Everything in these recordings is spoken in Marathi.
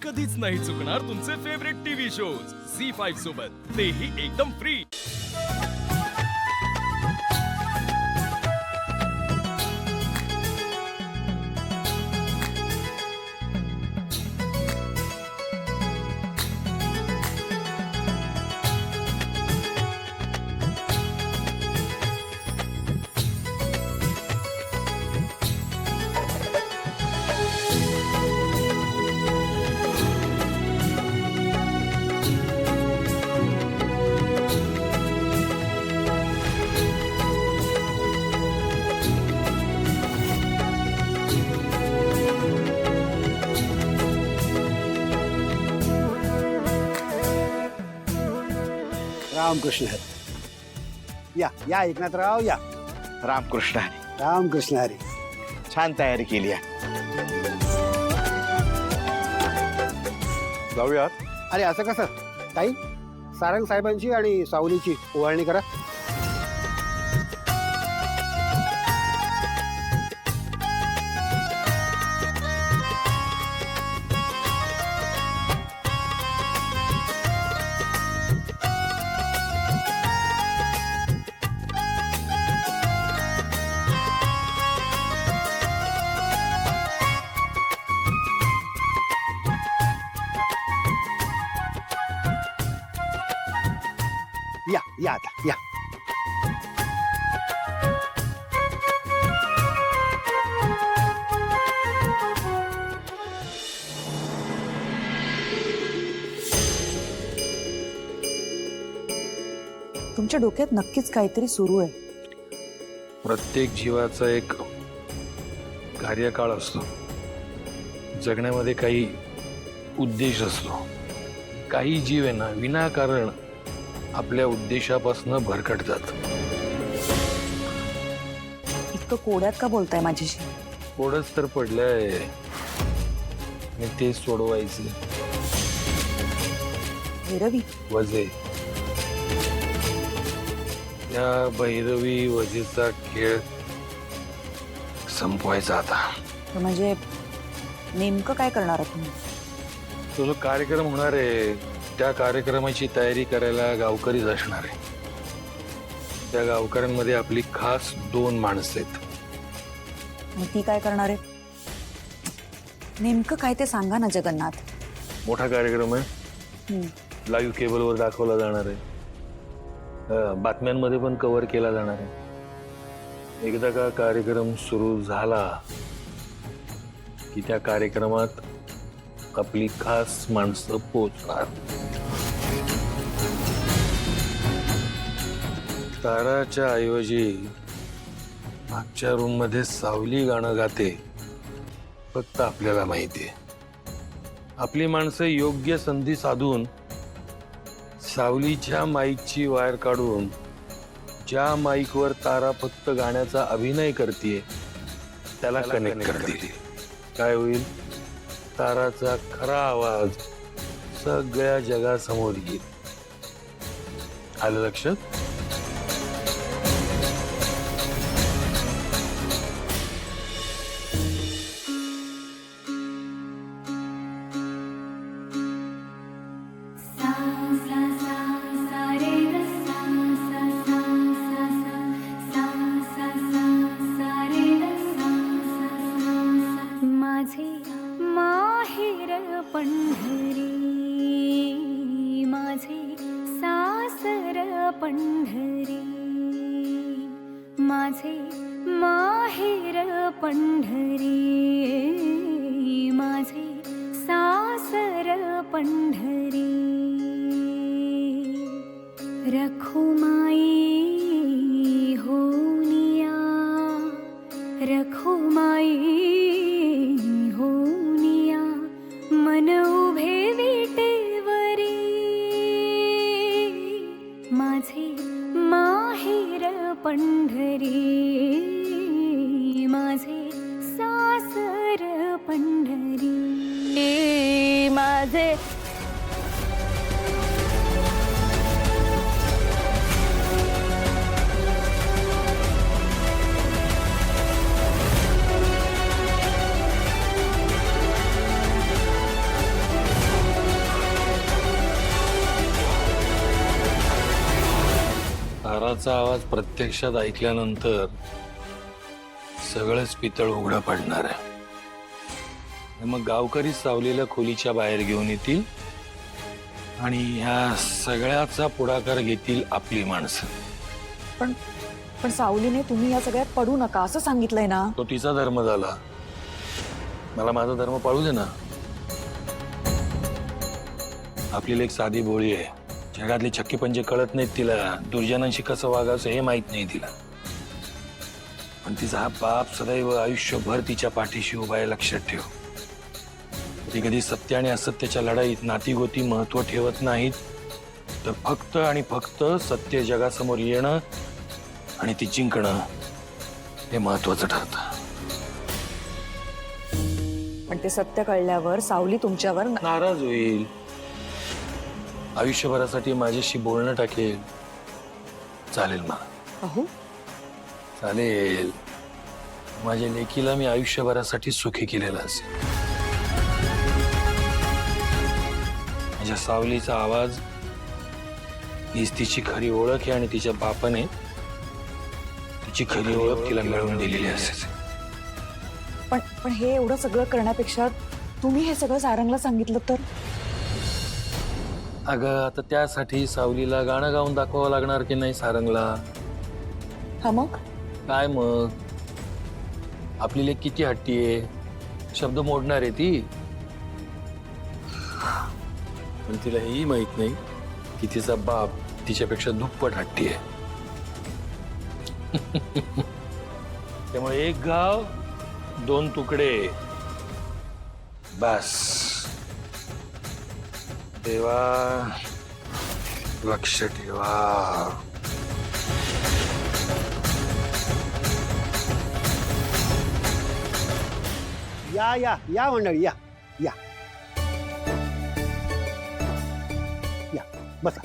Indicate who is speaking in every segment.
Speaker 1: कधीच नाही चुकणार तुमचे फेवरेट टीव्ही शोज झी5 सोबत, तेही एकदम फ्री।
Speaker 2: रामकृष्ण हरी। या या एकनाथराव या।
Speaker 3: रामकृष्ण हरी।
Speaker 2: रामकृष्ण हरी।
Speaker 3: छान तयारी केली आहे। जाऊयात।
Speaker 2: अरे असं कसं ताई, सारंग साहेबांची आणि सावलीची ओवाळणी करा। या या आता या।
Speaker 4: तुमच्या डोक्यात नक्कीच काहीतरी सुरू आहे।
Speaker 5: प्रत्येक जीवाचा एक कार्यकाळ असतो, जगण्यामध्ये काही उद्देश असतो। काही जीव आहे ना विनाकारण आपल्या उद्देशापासून भरकटतात।
Speaker 4: इतकं कोड्यात का बोलताय माझ्याशी?
Speaker 5: कोडच तर पडलंय आणि ते सोडवायचे
Speaker 4: भैरवी,
Speaker 5: वजे। या भैरवी वजेचा खेळ संपवायचा आता।
Speaker 4: म्हणजे नेमकं काय करणार आहात तुम्ही?
Speaker 5: तो जो कार्यक्रम होणार आहे त्या कार्यक्रमाची तयारी करायला गावकरीच असणार आहे। त्या गावकऱ्यांमध्ये आपली खास 2 माणसं आहेत।
Speaker 4: आणि ती काय करणार आहे? नेमकं काय ते सांगा ना जगन्नाथ।
Speaker 5: मोठा कार्यक्रम आहे, लाईव्ह केबलवर दाखवला जाणार आहे, बातम्यांमध्ये पण कव्हर केला जाणार आहे। एकदा का कार्यक्रम सुरू झाला की त्या कार्यक्रमात आपली खास माणसं पोहोचणार। ताराच्या ऐवजी मागच्या रूम मध्ये सावली गाणं गाते, फक्त आपल्याला माहिती आहे। आपली माणसं योग्य संधी साधून सावलीच्या माईकची वायर काढून ज्या माईकवर तारा फक्त गाण्याचा अभिनय करते त्याला कनेक्ट करतील। काय होईल? ताराचा खरा आवाज सगळ्या जगासमोर येईल। आलं लक्षात?
Speaker 6: पंढरी माझे सासर पंढरी, माझे माहेर पंढरी, माझे सासर पंढरी। रखुमाई होनिया, रखुमाई होनिया, मन उभे विटेवरी, माझे माहेर पंढरी, माझे सासर पंढरी, माझे
Speaker 5: ताराचा आवाज प्रत्यक्षात ऐकल्यानंतर सगळंच पितळ उघडं पडणार आहे. आणि मग गावकरी सावलीला खोलीच्या बाहेर घेऊन येतील आणि ह्या सगळ्याचा पुढाकार घेतील आपली माणसं.
Speaker 4: पण पण सावलीने तुम्ही या सगळ्यात पडू नका असं सांगितलंय ना.
Speaker 5: तो तिचा धर्म झाला, मला माझा धर्म पाळू दे ना. आपली लेक साधी भोळी आहे, जगातले छक्के पंजे कळत नाहीत तिला, दुर्जनांशी कसं वागायचं हे माहित नाही तिला. पण तिचा हा बाप सदैव आयुष्यभर तिच्या पाठीशी उभा आहे, लक्षात ठेव. ती कधी सत्य आणि असत्याच्या लढाईत नातीगोती महत्व ठेवत नाहीत, तर फक्त आणि फक्त सत्य जगासमोर येणं आणि ती जिंकणं हे महत्वाचं ठरतं.
Speaker 4: पण ते सत्य कळल्यावर सावली तुमच्यावर
Speaker 5: नाराज होईल, आयुष्यभरासाठी माझ्याशी बोलणं टाकेल. चालेल मला,
Speaker 4: अहो
Speaker 5: चालेल. माझ्या लेकीला मी आयुष्यभरासाठी सुखी केलेलं असेल. माझ्या सावलीचा आवाज हीच तिची खरी ओळख आहे आणि तिच्या बापाने तिची खरी ओळख तिला मिळवून दिलेली असेल.
Speaker 4: पण हे एवढं सगळं करण्यापेक्षा तुम्ही हे सगळं सारंगला सांगितलं तर.
Speaker 5: अगं आता त्यासाठी सावलीला गाणं गाऊन दाखवावं लागणार की नाही सारंगला.
Speaker 4: हा मग
Speaker 5: काय मग, आपली लेक किती हट्टी आहे, शब्द मोडणार आहे ती. पण तिला हेही माहित नाही की तिचा बाप तिच्यापेक्षा दुप्पट हट्टी आहे. त्यामुळे एक गाव दोन तुकडे बस. देवा लक्ष ठेवा.
Speaker 2: या या या मंडळी, या या या बसा.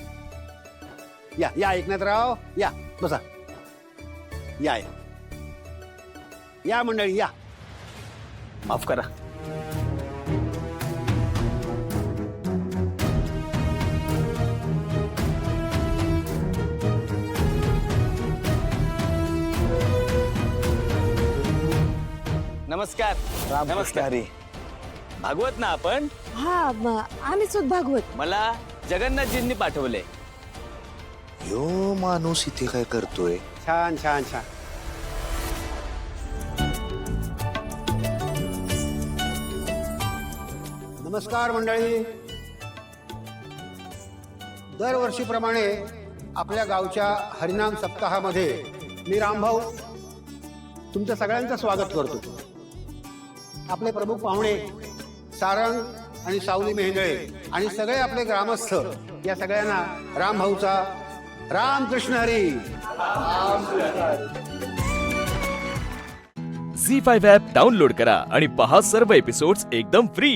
Speaker 2: या या एकनाथराव, या बसा. या या या मंडळी, या. माफ करा.
Speaker 7: नमस्कार.
Speaker 3: रामकृष्ण हरी.
Speaker 7: भागवत ना आपण.
Speaker 4: हा आम्ही सुद्धा भागवत.
Speaker 7: मला जगन्नाथजींनी पाठवले.
Speaker 3: यो माणूस इथे काय करतोय?
Speaker 2: छान छान छान. नमस्कार मंडळी. दरवर्षीप्रमाणे आपल्या गावच्या हरिनाम सप्ताहामध्ये मी रामभाऊ तुमच्या सगळ्यांचं स्वागत करतो. आपले प्रमुख पाहुणे सारंग आणि सावली मेहेंदळे आणि सगळे आपले ग्रामस्थ या सगळ्यांना रामभाऊचा Ramkrishna Hari.
Speaker 1: Zee 5 app download करा आणि पहा सर्व एपिसोड्स एकदम फ्री.